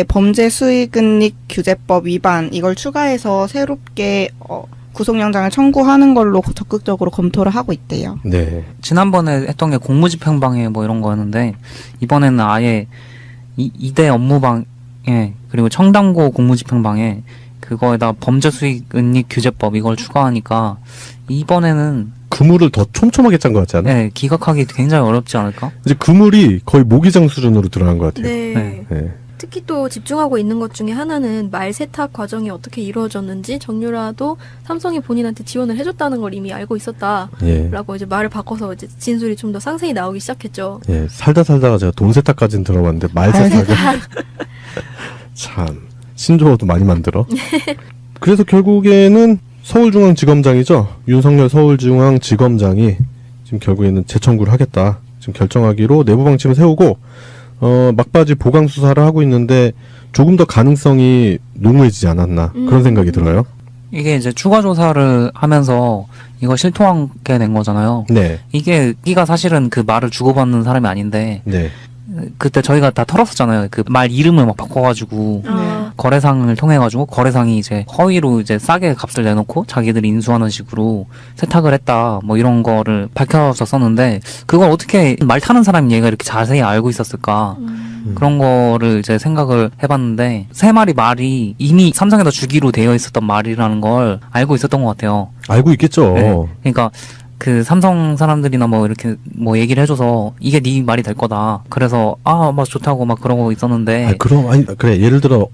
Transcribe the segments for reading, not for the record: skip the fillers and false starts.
범죄 수익은닉 규제법 위반 이걸 추가해서 새롭게 구속영장을 청구하는 걸로 적극적으로 검토를 하고 있대요. 네. 지난번에 했던 게 공무집행방해 뭐 이런 거였는데 이번에는 아예 2대 업무방해 그리고 청담고 공무집행방해 그거에다 범죄 수익은닉 규제법 이걸 추가하니까 이번에는 그물을 더 촘촘하게 짠 것 같지 않아요? 네, 기각하기 굉장히 어렵지 않을까? 이제 그물이 거의 모기장 수준으로 들어간 것 같아요. 네. 네. 특히 또 집중하고 있는 것 중에 하나는 말 세탁 과정이 어떻게 이루어졌는지 정유라도 삼성이 본인한테 지원을 해줬다는 걸 이미 알고 있었다라고 이제 말을 바꿔서 이제 진술이 좀 더 상세히 나오기 시작했죠. 예, 살다가 제가 돈 세탁까지는 들어봤는데 말 세탁은 참 신조어도 많이 만들어. 그래서 결국에는 서울중앙지검장이죠. 윤석열 서울중앙지검장이 지금 결국에는 재청구를 하겠다. 지금 결정하기로 내부 방침을 세우고 막바지 보강 수사를 하고 있는데 조금 더 가능성이 농후해지지 않았나 그런 생각이 들어요. 이게 이제 추가 조사를 하면서 이거 실토하게 된 거잖아요. 네. 이가 사실은 그 말을 주고받는 사람이 아닌데 네. 그때 저희가 다 털었었잖아요. 그 말 이름을 막 바꿔가지고 거래상을 통해가지고 거래상이 이제 허위로 이제 싸게 값을 내놓고 자기들이 인수하는 식으로 세탁을 했다 뭐 이런 거를 밝혀졌었는데 그걸 어떻게 말 타는 사람이 얘가 이렇게 자세히 알고 있었을까 그런 거를 이제 생각을 해봤는데 세 마리 말이 이미 삼성에다 주기로 되어 있었던 말이라는 걸 알고 있었던 것 같아요. 알고 있겠죠. 네. 그러니까 그 삼성 사람들이나 뭐 이렇게 뭐 얘기를 해줘서 이게 네 말이 될 거다. 그래서 막 좋다고 막 그러고 있었는데. 그래 예를 들어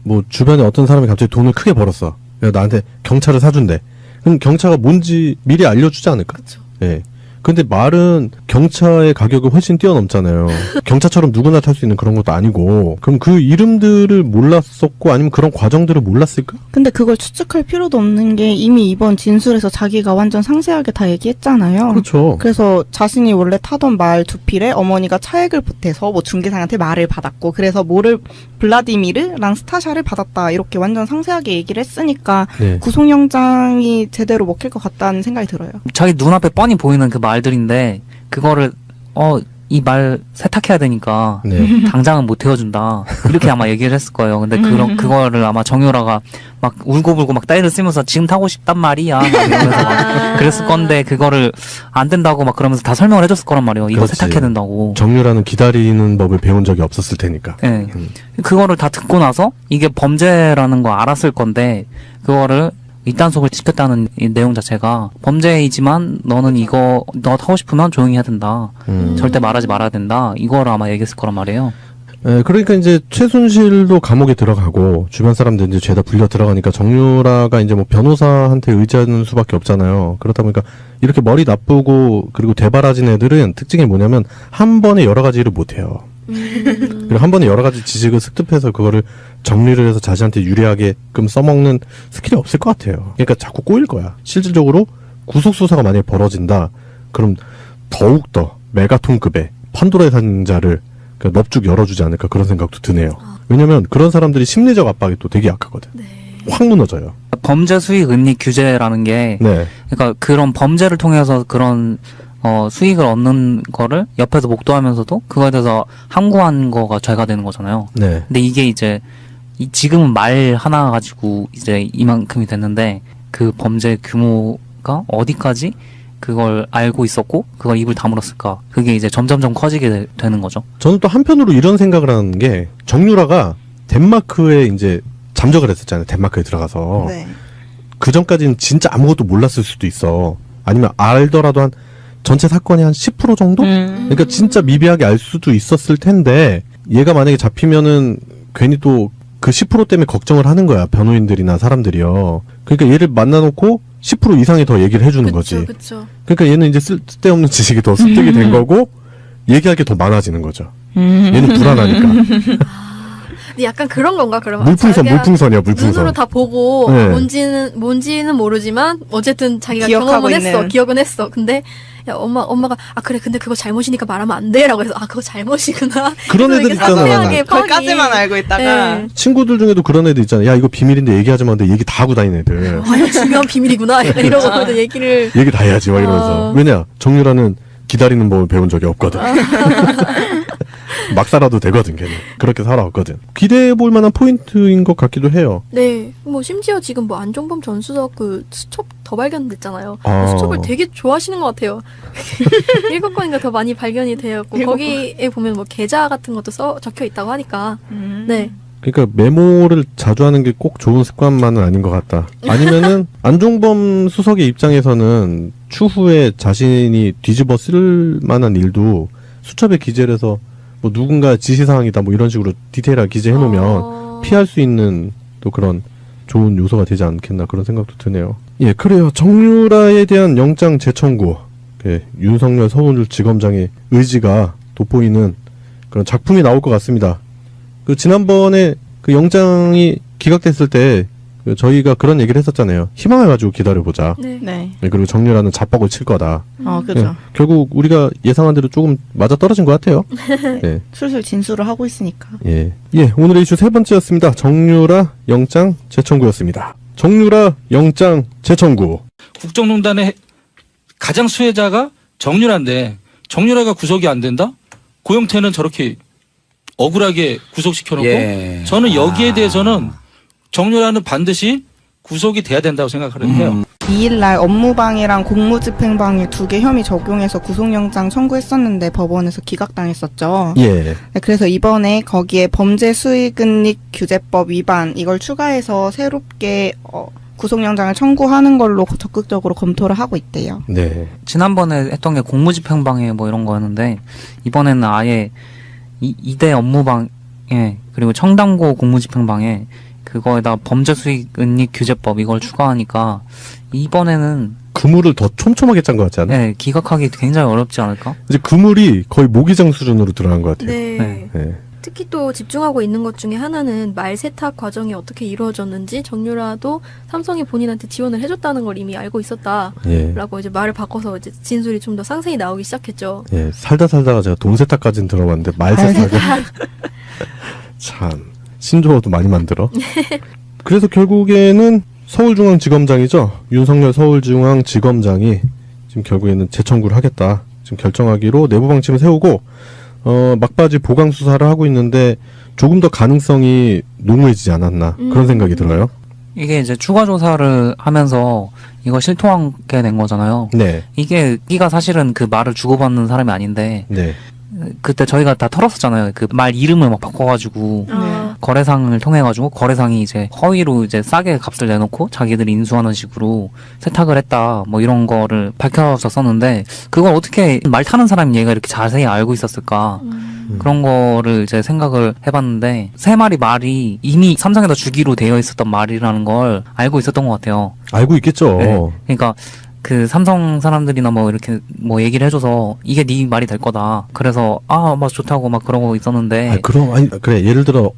뭐 주변에 어떤 사람이 갑자기 돈을 크게 벌었어. 그래서 나한테 경차를 사준대. 그럼 경차가 뭔지 미리 알려주지 않을까? 그렇죠. 예. 근데 말은 경차의 가격을 훨씬 뛰어넘잖아요. 경차처럼 누구나 탈 수 있는 그런 것도 아니고. 그럼 그 이름들을 몰랐었고 아니면 그런 과정들을 몰랐을까? 근데 그걸 추측할 필요도 없는 게 이미 이번 진술에서 자기가 완전 상세하게 다 얘기했잖아요. 그렇죠. 그래서 자신이 원래 타던 말 두 필에 어머니가 차액을 보태서 뭐 중개상한테 말을 받았고 그래서 블라디미르랑 스타샤를 받았다 이렇게 완전 상세하게 얘기를 했으니까 네. 구속영장이 제대로 먹힐 것 같다는 생각이 들어요. 자기 눈앞에 뻔히 보이는 그 말들인데 그거를 이 말 세탁해야 되니까 네. 당장은 못 태워준다 이렇게 아마 얘기를 했을 거예요. 근데 그거를 아마 정유라가 막 울고불고 막 따위를 쓰면서 지금 타고 싶단 말이야 막 이러면서 막 그랬을 건데 그거를 안 된다고 막 그러면서 다 설명을 해줬을 거란 말이에요. 이거 그렇지. 세탁해야 된다고. 정유라는 기다리는 법을 배운 적이 없었을 테니까. 네. 그거를 다 듣고 나서 이게 범죄라는 거 알았을 건데 그거를 이단속을 시켰다는 이 내용 자체가 범죄이지만 너는 이거 너 타고 싶으면 조용히 해야 된다. 절대 말하지 말아야 된다. 이거를 아마 얘기했을 거란 말이에요. 네, 그러니까 이제 최순실도 감옥에 들어가고 주변 사람들 이제 죄다 불려 들어가니까 정유라가 이제 뭐 변호사한테 의지하는 수밖에 없잖아요. 그렇다 보니까 이렇게 머리 나쁘고 그리고 대바라진 애들은 특징이 뭐냐면 한 번에 여러 가지 일을 못 해요. 그리고 한 번에 여러 가지 지식을 습득해서 그거를 정리를 해서 자신한테 유리하게끔 써먹는 스킬이 없을 것 같아요. 그러니까 자꾸 꼬일 거야. 실질적으로 구속수사가 만약에 벌어진다. 그럼 더욱더 메가톤급의 판도라의 상자를 넙죽 열어주지 않을까 그런 생각도 드네요. 왜냐면 그런 사람들이 심리적 압박이 또 되게 약하거든. 네. 확 무너져요. 범죄 수익 은닉 규제라는 게 네. 그러니까 그런 범죄를 통해서 그런 수익을 얻는 거를 옆에서 목도하면서도 그거에 대해서 함구한 거가 죄가 되는 거잖아요. 네. 근데 이게 이제 지금은 말 하나 가지고 이제 이만큼이 됐는데 그 범죄 규모가 어디까지 그걸 알고 있었고 그걸 입을 다물었을까? 그게 이제 점점점 커지게 되는 거죠. 저는 또 한편으로 이런 생각을 하는 게 정유라가 덴마크에 이제 잠적을 했었잖아요. 덴마크에 들어가서. 네. 그 전까지는 진짜 아무것도 몰랐을 수도 있어. 아니면 알더라도 한 전체 사건의 한 10% 정도? 그러니까 진짜 미비하게 알 수도 있었을 텐데 얘가 만약에 잡히면은 괜히 또 그 10% 때문에 걱정을 하는 거야. 변호인들이나 사람들이요. 그러니까 얘를 만나놓고 10% 이상이 더 얘기를 해주는 거지. 그쵸. 그러니까 얘는 이제 쓸데없는 지식이 더 습득이 된 거고 얘기할 게 더 많아지는 거죠. 얘는 불안하니까. 근데 약간 그런 건가 그러면? 물풍선이야 물풍선. 눈으로 다 보고 네. 뭔지는 모르지만 어쨌든 자기가 기억하고 경험은 했어. 있는. 기억은 했어. 근데 야 엄마가 그래 근데 그거 잘못이니까 말하면 안 돼라고 해서 그거 잘못이구나. 그런 애들 있잖아. 상세하게 거기까지만 알고 있다가 네. 친구들 중에도 그런 애들 있잖아. 야 이거 비밀인데 얘기하지 마. 근데 얘기 다 하고 다니는 애들. 이거 중요한 비밀이구나 이러고 얘기를 얘기 다 해야지 막 이러면서. 왜냐 정유라는 기다리는 법을 배운 적이 없거든. 막 살아도 되거든, 걔는. 그렇게 살아왔거든. 기대해볼 만한 포인트인 것 같기도 해요. 네, 뭐 심지어 지금 뭐 안종범 전 수석 그 수첩 더 발견됐잖아요. 아. 수첩을 되게 좋아하시는 것 같아요. 7건인가 더 많이 발견이 되었고 거기에 보면 뭐 계좌 같은 것도 적혀 있다고 하니까 네. 그러니까 메모를 자주 하는 게 꼭 좋은 습관만은 아닌 것 같다. 아니면은 안종범 수석의 입장에서는 추후에 자신이 뒤집어 쓸 만한 일도 수첩에 기재를 해서 뭐 누군가 지시사항이다 뭐 이런 식으로 디테일하게 기재해 놓으면 피할 수 있는 또 그런 좋은 요소가 되지 않겠나 그런 생각도 드네요. 예, 그래요. 정유라에 대한 영장 재청구. 예, 윤석열 서울지검장의 의지가 돋보이는 그런 작품이 나올 것 같습니다. 그 지난번에 그 영장이 기각됐을 때 그 저희가 그런 얘기를 했었잖아요. 희망을 가지고 기다려보자. 네. 네. 예, 그리고 정유라는 자뻑을 칠 거다. 그죠. 예, 결국 우리가 예상한 대로 조금 맞아 떨어진 것 같아요. 예. 슬슬 진술을 하고 있으니까. 예. 예, 오늘의 이슈 세 번째였습니다. 정유라 영장 재청구였습니다. 정유라 영장 재청구. 국정농단의 가장 수혜자가 정유라인데 정유라가 구속이 안 된다? 고영태는 저렇게 억울하게 구속시켜놓고 예. 저는 여기에 대해서는 정유라는 반드시 구속이 돼야 된다고 생각하는데요. 2일날 업무방해랑 공무집행방해 2개 혐의 적용해서 구속영장 청구했었는데 법원에서 기각당했었죠. 예. 네, 그래서 이번에 거기에 범죄수익은닉규제법 위반 이걸 추가해서 새롭게 구속영장을 청구하는 걸로 적극적으로 검토를 하고 있대요. 네. 지난번에 했던 게 공무집행방해 뭐 이런 거였는데 이번에는 아예 2대 업무방해 그리고 청담고 공무집행방해 그거에다 범죄수익은닉규제법 이걸 추가하니까 이번에는 그물을 더 촘촘하게 짠 것 같지 않아요? 네, 기각하기 굉장히 어렵지 않을까? 이제 그물이 거의 모기장 수준으로 들어간 것 같아요. 네. 네. 예. 특히 또 집중하고 있는 것 중에 하나는 말 세탁 과정이 어떻게 이루어졌는지 정유라도 삼성이 본인한테 지원을 해줬다는 걸 이미 알고 있었다라고 예. 이제 말을 바꿔서 이제 진술이 좀 더 상세히 나오기 시작했죠. 예. 살다가 제가 돈 세탁까지는 들어봤는데 말 세탁은 참 신조어도 많이 만들어. 그래서 결국에는 서울중앙지검장이죠. 윤석열 서울중앙지검장이 지금 결국에는 재청구를 하겠다. 지금 결정하기로 내부 방침을 세우고 막바지 보강 수사를 하고 있는데 조금 더 가능성이 농후해지지 않았나 그런 생각이 들어요. 이게 이제 추가 조사를 하면서 이거 실토하게 된 거잖아요. 네, 이가 사실은 그 말을 주고받는 사람이 아닌데 네, 그때 저희가 다 털었었잖아요. 그 말 이름을 막 바꿔가지고 거래상을 통해가지고 거래상이 이제 허위로 이제 싸게 값을 내놓고 자기들이 인수하는 식으로 세탁을 했다 뭐 이런 거를 밝혀졌었는데 그걸 어떻게 말 타는 사람이 얘가 이렇게 자세히 알고 있었을까 그런 거를 이제 생각을 해봤는데 세 마리 말이 이미 삼성에다 주기로 되어 있었던 말이라는 걸 알고 있었던 것 같아요. 알고 있겠죠. 네. 그러니까 그 삼성 사람들이나 뭐 이렇게 뭐 얘기를 해줘서 이게 네 말이 될 거다. 그래서 막 좋다고 막 그러고 있었는데. 그래 예를 들어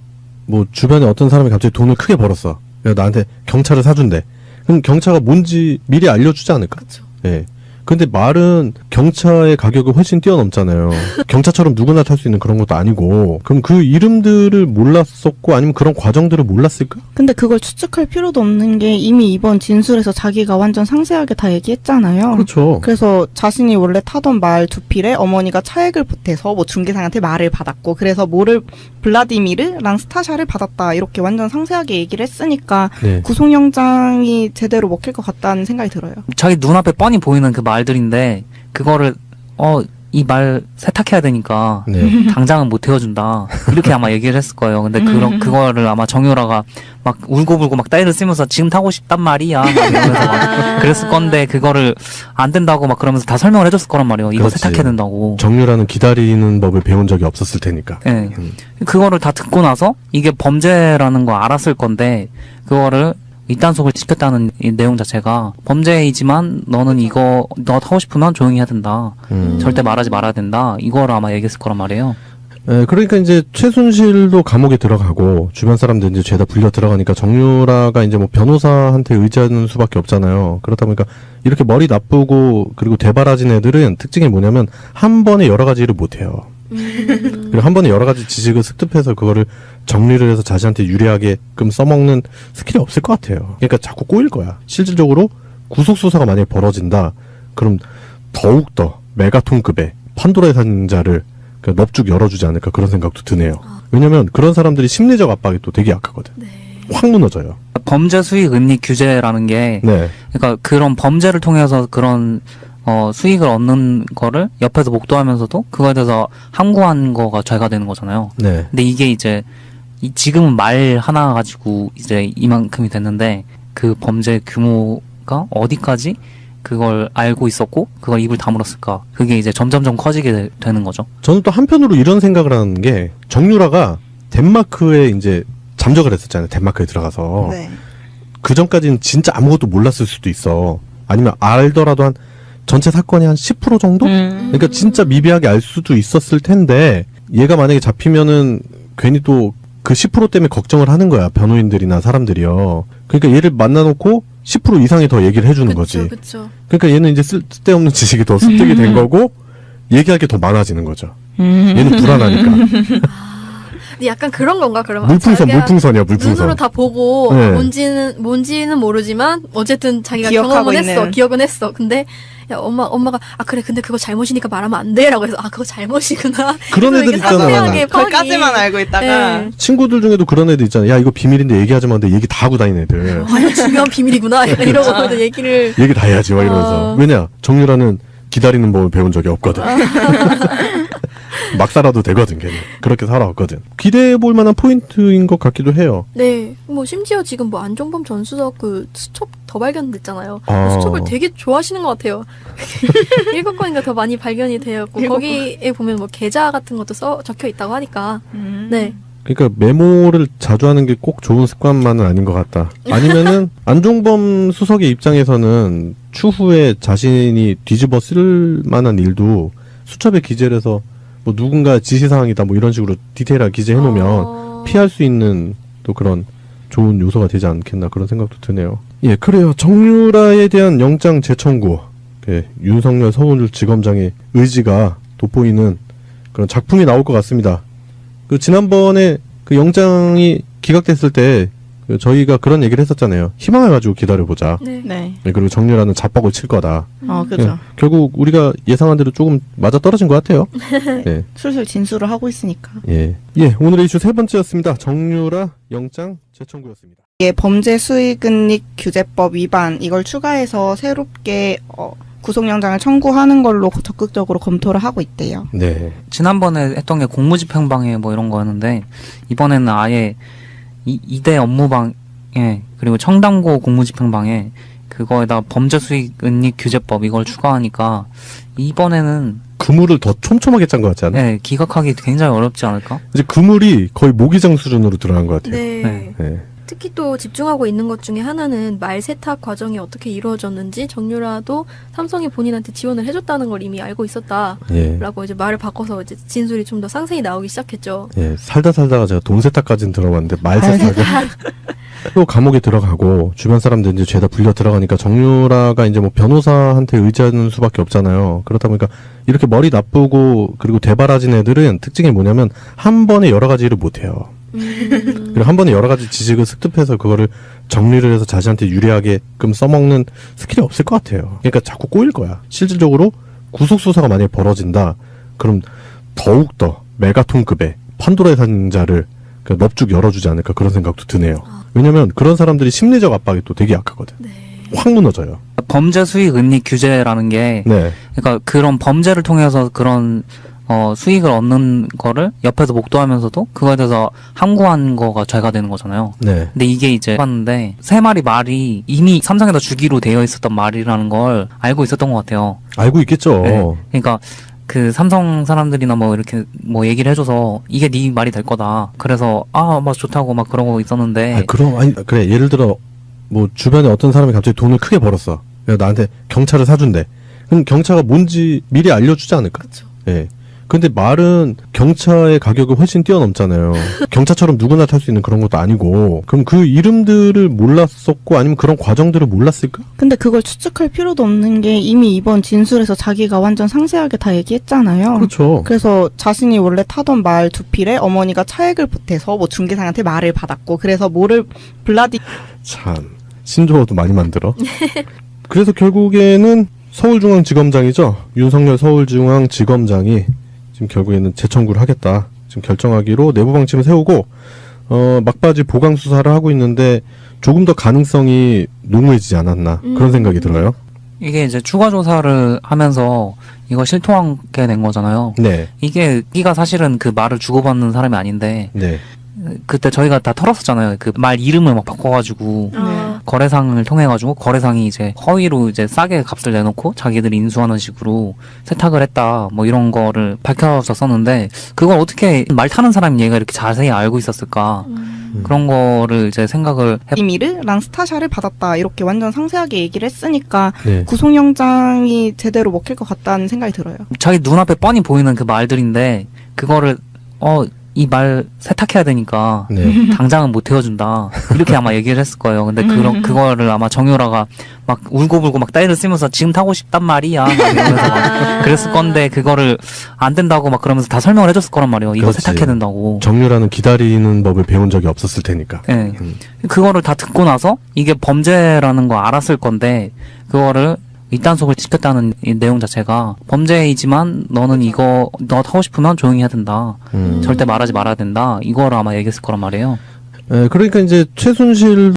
뭐 주변에 어떤 사람이 갑자기 돈을 크게 벌었어. 그래서 나한테 경차를 사준대. 그럼 경차가 뭔지 미리 알려주지 않을까? 그렇죠. 예. 근데 말은 경차의 가격이 훨씬 뛰어넘잖아요. 경차처럼 누구나 탈 수 있는 그런 것도 아니고. 그럼 그 이름들을 몰랐었고 아니면 그런 과정들을 몰랐을까? 근데 그걸 추측할 필요도 없는 게 이미 이번 진술에서 자기가 완전 상세하게 다 얘기했잖아요. 그렇죠. 그래서 자신이 원래 타던 말 2필에 어머니가 차액을 보태서 뭐 중개상한테 말을 받았고 그래서 뭐를 블라디미르랑 스타샤를 받았다 이렇게 완전 상세하게 얘기를 했으니까 네. 구속영장이 제대로 먹힐 것 같다는 생각이 들어요. 자기 눈앞에 뻔히 보이는 그 말들인데 그거를 이 말 세탁해야 되니까 네. 당장은 못 태워준다 이렇게 아마 얘기를 했을 거예요. 근데 그거를 아마 정유라가 막 울고불고 막 따위를 쓰면서 지금 타고 싶단 말이야 막 이러면서 막 그랬을 건데 그거를 안 된다고 막 그러면서 다 설명을 해줬을 거란 말이에요. 이거 그렇지. 세탁해야 된다고. 정유라는 기다리는 법을 배운 적이 없었을 테니까. 네. 그거를 다 듣고 나서 이게 범죄라는 거 알았을 건데 그거를 이단속을 시켰다는 이 내용 자체가 범죄이지만 너는 이거 너 타고 싶으면 조용히 해야 된다. 절대 말하지 말아야 된다. 이거를 아마 얘기했을 거란 말이에요. 예, 그러니까 이제 최순실도 감옥에 들어가고 주변 사람들 이제 죄다 불려 들어가니까 정유라가 이제 뭐 변호사한테 의지하는 수밖에 없잖아요. 그렇다 보니까 이렇게 머리 나쁘고 그리고 대바라진 애들은 특징이 뭐냐면 한 번에 여러 가지 일을 못 해요. 그리고 한 번에 여러 가지 지식을 습득해서 그거를 정리를 해서 자신한테 유리하게끔 써먹는 스킬이 없을 것 같아요. 그러니까 자꾸 꼬일 거야. 실질적으로 구속수사가 만약에 벌어진다. 그럼 더욱더 메가톤급의 판도라의 상자를 그러니까 넙죽 열어주지 않을까 그런 생각도 드네요. 왜냐면 그런 사람들이 심리적 압박이 또 되게 약하거든. 네. 확 무너져요. 범죄 수익 은닉 규제라는 게 네. 그러니까 그런 범죄를 통해서 그런 수익을 얻는 거를 옆에서 목도하면서도 그거에 대해서 항고한 거가 죄가 되는 거잖아요. 네. 근데 이게 이제 지금은 말 하나 가지고 이제 이만큼이 됐는데 그 범죄 규모가 어디까지 그걸 알고 있었고 그걸 입을 다물었을까? 그게 이제 점점점 커지게 되는 거죠. 저는 또 한편으로 이런 생각을 하는 게 정유라가 덴마크에 이제 잠적을 했었잖아요. 덴마크에 들어가서. 네. 그 전까지는 진짜 아무것도 몰랐을 수도 있어. 아니면 알더라도 한 전체 사건의 한 10% 정도? 그러니까 진짜 미비하게 알 수도 있었을 텐데 얘가 만약에 잡히면은 괜히 또 그 10% 때문에 걱정을 하는 거야. 변호인들이나 사람들이요. 그러니까 얘를 만나놓고 10% 이상이 더 얘기를 해주는 거지. 그쵸. 그러니까 얘는 이제 쓸데없는 지식이 더 습득이 된 거고 얘기할 게 더 많아지는 거죠. 얘는 불안하니까. 근데 약간 그런 건가 그러면? 물풍선이야, 물풍선. 눈으로 다 보고 네. 뭔지는 모르지만 어쨌든 자기가 기억하고 경험은 했어, 있는. 기억은 했어. 근데 야 엄마가 그래 근데 그거 잘못이니까 말하면 안 돼라고 해서 그거 잘못이구나. 그런 애들 있잖아. 상세하게 거기까지만 알고 있다가 네. 친구들 중에도 그런 애들 있잖아. 야, 이거 비밀인데 얘기하지 마. 근데 얘기 다 하고 다니는 애들. 이거 중요한 비밀이구나 이러고 얘기를 얘기 다 해야지, 막 이러면서. 왜냐? 정유라는 기다리는 법을 배운 적이 없거든. 막 살아도 되거든, 걔는. 그렇게 살아왔거든. 기대해볼 만한 포인트인 것 같기도 해요. 네, 뭐 심지어 지금 뭐 안종범 전 수석 그 수첩 더 발견됐잖아요. 아. 수첩을 되게 좋아하시는 것 같아요. 7건인가 더 많이 발견이 되었고 거기에 보면 뭐 계좌 같은 것도 적혀 있다고 하니까 네. 그러니까 메모를 자주 하는 게 꼭 좋은 습관만은 아닌 것 같다. 아니면은 안종범 수석의 입장에서는 추후에 자신이 뒤집어 쓸 만한 일도 수첩에 기재를 해서 뭐 누군가 지시사항이다 뭐 이런 식으로 디테일하게 기재해 놓으면 피할 수 있는 또 그런 좋은 요소가 되지 않겠나 그런 생각도 드네요. 예, 그래요. 정유라에 대한 영장 재청구, 윤석열 서울지검장의 의지가 돋보이는 그런 작품이 나올 것 같습니다. 그 지난번에 그 영장이 기각됐을 때 저희가 그런 얘기를 했었잖아요. 희망을 가지고 기다려보자. 네. 네. 그리고 정유라는 자뻑을 칠 거다. 그죠. 결국 우리가 예상한 대로 조금 맞아 떨어진 것 같아요. 네. 술술 진술을 하고 있으니까. 예, 오늘의 이슈 3번째였습니다. 정유라 영장 재청구였습니다. 이게 범죄 수익은닉 규제법 위반 이걸 추가해서 새롭게 구속영장을 청구하는 걸로 적극적으로 검토를 하고 있대요. 네. 지난번에 했던 게 공무집행방해 뭐 이런 거였는데 이번에는 아예 2대 업무방해 그리고 청담고 공무집행방해 그거에다 범죄 수익 은닉 규제법 이걸 추가하니까 이번에는 그물을 더 촘촘하게 짠 것 같지 않아요? 네, 기각하기 굉장히 어렵지 않을까? 이제 그물이 거의 모기장 수준으로 들어간 것 같아요. 네. 네. 특히 또 집중하고 있는 것 중에 하나는 말 세탁 과정이 어떻게 이루어졌는지 정유라도 삼성이 본인한테 지원을 해줬다는 걸 이미 알고 있었다라고 예. 이제 말을 바꿔서 이제 진술이 좀 더 상세히 나오기 시작했죠. 예, 살다가 제가 돈 세탁까지는 들어봤는데 말 세탁을 또 감옥에 들어가고 주변 사람들 이제 죄다 불려 들어가니까 정유라가 이제 뭐 변호사한테 의지하는 수밖에 없잖아요. 그렇다 보니까 이렇게 머리 나쁘고 그리고 되바라진 애들은 특징이 뭐냐면 한 번에 여러 가지 일을 못 해요. 그리고 한 번에 여러 가지 지식을 습득해서 그거를 정리를 해서 자신한테 유리하게끔 써먹는 스킬이 없을 것 같아요. 그러니까 자꾸 꼬일 거야. 실질적으로 구속수사가 만약에 벌어진다. 그럼 더욱더 메가톤급의 판도라의 상자를 넙죽 열어주지 않을까 그런 생각도 드네요. 왜냐면 그런 사람들이 심리적 압박이 또 되게 약하거든. 네. 확 무너져요. 범죄 수익 은닉 규제라는 게 네. 그러니까 그런 범죄를 통해서 그런 수익을 얻는 거를 옆에서 목도하면서도 그거에 대해서 항고한 거가 죄가 되는 거잖아요. 네. 근데 이게 이제 봤는데 3마리 말이 이미 삼성에다 주기로 되어 있었던 말이라는 걸 알고 있었던 것 같아요. 알고 있겠죠. 네. 그러니까 그 삼성 사람들이나 뭐 이렇게 뭐 얘기를 해줘서 이게 네 말이 될 거다. 그래서 막 좋다고 막 그러고 있었는데. 그래 예를 들어 뭐 주변에 어떤 사람이 갑자기 돈을 크게 벌었어. 그래서 나한테 경차를 사준대. 그럼 경차가 뭔지 미리 알려주지 않을까? 그렇죠. 예. 근데 말은 경차의 가격이 훨씬 뛰어넘잖아요. 경차처럼 누구나 탈 수 있는 그런 것도 아니고. 그럼 그 이름들을 몰랐었고 아니면 그런 과정들을 몰랐을까? 근데 그걸 추측할 필요도 없는 게 이미 이번 진술에서 자기가 완전 상세하게 다 얘기했잖아요. 그렇죠. 그래서 자신이 원래 타던 말 두 필에 어머니가 차액을 보태서 뭐 중개상한테 말을 받았고 그래서 뭐를 참 신조어도 많이 만들어. 그래서 결국에는 서울중앙지검장이죠. 윤석열 서울중앙지검장이 지금 지금 결국에는 재청구를 하겠다. 지금 결정하기로 내부 방침을 세우고 막바지 보강 수사를 하고 있는데 조금 더 가능성이 농후해지지 않았나 그런 생각이 들어요. 이게 이제 추가 조사를 하면서 이거 실토하게 된 거잖아요. 네. 이가 사실은 그 말을 주고받는 사람이 아닌데 네. 그때 저희가 다 털었었잖아요. 그 말 이름을 막 바꿔가지고 아. 거래상을 통해가지고 거래상이 이제 허위로 이제 싸게 값을 내놓고 자기들이 인수하는 식으로 세탁을 했다 뭐 이런 거를 밝혀졌었는데 그걸 어떻게 말 타는 사람이 얘가 이렇게 자세히 알고 있었을까 그런 거를 이제 생각을 블라디미르랑 스타샤를 받았다 이렇게 완전 상세하게 얘기를 했으니까 네. 구속영장이 제대로 먹힐 것 같다는 생각이 들어요. 자기 눈앞에 뻔히 보이는 그 말들인데 그거를 이 말 세탁해야 되니까 네. 당장은 못 태워준다 이렇게 아마 얘기를 했을 거예요. 근데 그거를 아마 정유라가 막 울고불고 막 따위를 쓰면서 지금 타고 싶단 말이야 막 이러면서 막 그랬을 건데 그거를 안 된다고 막 그러면서 다 설명을 해줬을 거란 말이에요. 이거 그렇지. 세탁해야 된다고. 정유라는 기다리는 법을 배운 적이 없었을 테니까. 네. 그거를 다 듣고 나서 이게 범죄라는 거 알았을 건데 그거를 입단속을 시켰다는 이 내용 자체가 범죄이지만 너는 이거 너 타고 싶으면 조용히 해야 된다. 절대 말하지 말아야 된다. 이거를 아마 얘기했을 거란 말이에요. 그러니까 이제 최순실